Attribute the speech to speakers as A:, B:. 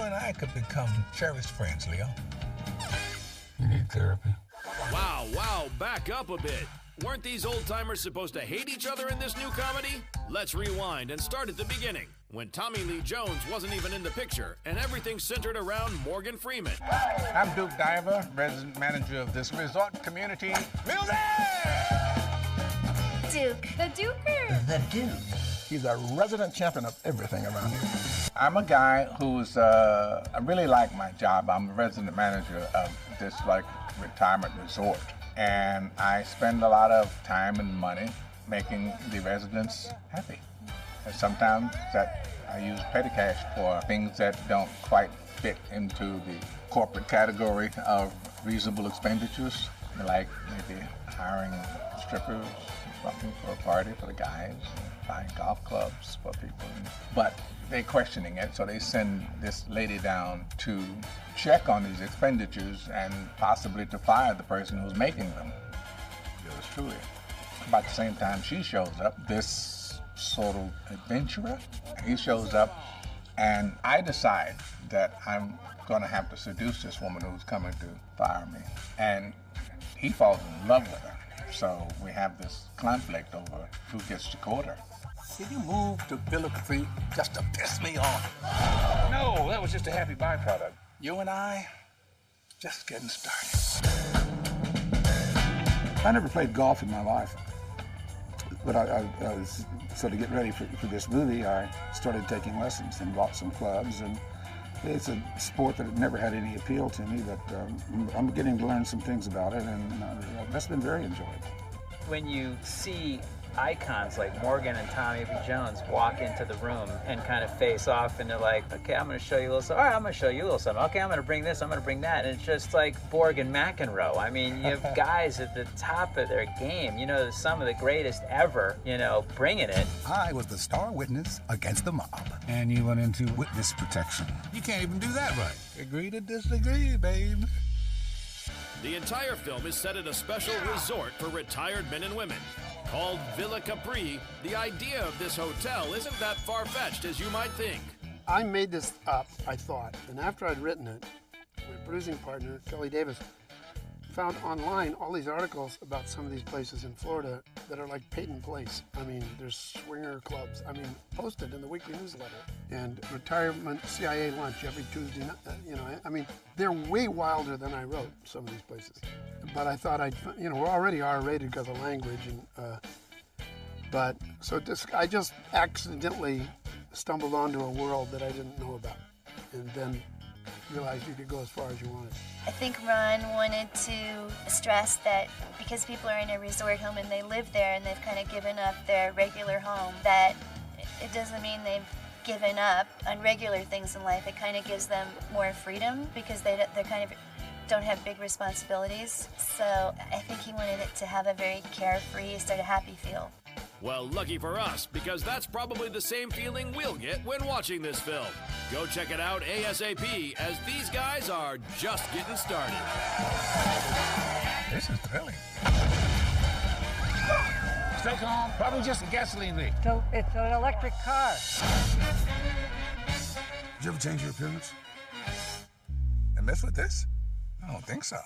A: and I could become cherished friends, Leo. You need therapy.
B: Wow, back up a bit. Weren't these old-timers supposed to hate each other in this new comedy? Let's rewind and start at the beginning, when Tommy Lee Jones wasn't even in the picture, and everything centered around Morgan Freeman.
A: I'm Duke Diver, resident manager of this resort community. Music!
C: Duke. The Duker.
D: The Duke.
E: He's a resident champion of everything around here.
A: I'm a guy who's, I really like my job. I'm a resident manager of this, retirement resort. And I spend a lot of time and money making the residents happy. And sometimes that I use petty cash for things that don't quite fit into the corporate category of reasonable expenditures, like maybe hiring strippers or something for a party for the guys, buying golf clubs for people. But they're questioning it, so they send this lady down to check on these expenditures and possibly to fire the person who's making them. Yours truly. About the same time she shows up, this sort of adventurer, he shows up, and I decide that I'm gonna have to seduce this woman who's coming to fire me. And he falls in love with her. So we have this conflict over who gets to court her.
E: Did you move to Villa Capri just to piss me off?
A: No, that was just a happy byproduct.
E: You and I, just getting started. I never played golf in my life, but I was, so to get ready for this movie, I started taking lessons and bought some clubs, and it's a sport that never had any appeal to me, but I'm beginning to learn some things about it, and that's been very enjoyable.
F: When you see icons like Morgan and Tommy Lee Jones walk into the room and kind of face off, and they're like, okay, I'm going to show you a little something. All right, I'm going to show you a little something. Okay, I'm going to bring this, I'm going to bring that. And it's just like Borg and McEnroe. I mean, you have guys at the top of their game, some of the greatest ever, bringing it.
G: I was the star witness against the mob. And you went into witness protection. You can't even do that right.
E: Agree to disagree, babe.
B: The entire film is set at a special resort for retired men and women. Called Villa Capri, the idea of this hotel isn't that far-fetched as you might think.
H: I made this up, I thought, and after I'd written it, my producing partner, Kelly Davis, found online all these articles about some of these places in Florida that are like Peyton Place. I mean, there's swinger clubs, posted in the weekly newsletter, and retirement CIA lunch every Tuesday night, they're way wilder than I wrote some of these places. But I thought we're already R-rated because of language, I just accidentally stumbled onto a world that I didn't know about, and then realized you could go as far as you wanted.
C: I think Ron wanted to stress that because people are in a resort home and they live there and they've kind of given up their regular home, that it doesn't mean they've given up on regular things in life. It kind of gives them more freedom because they're kind of don't have big responsibilities. So I think he wanted it to have a very carefree, sort of happy feel.
B: Well, lucky for us, because that's probably the same feeling we'll get when watching this film. Go check it out ASAP, as these guys are just getting started.
A: This is thrilling.
G: Stay calm. Probably just a gasoline leak.
D: So it's an electric car.
G: Did you ever change your appearance?
A: And mess with this? I don't think so.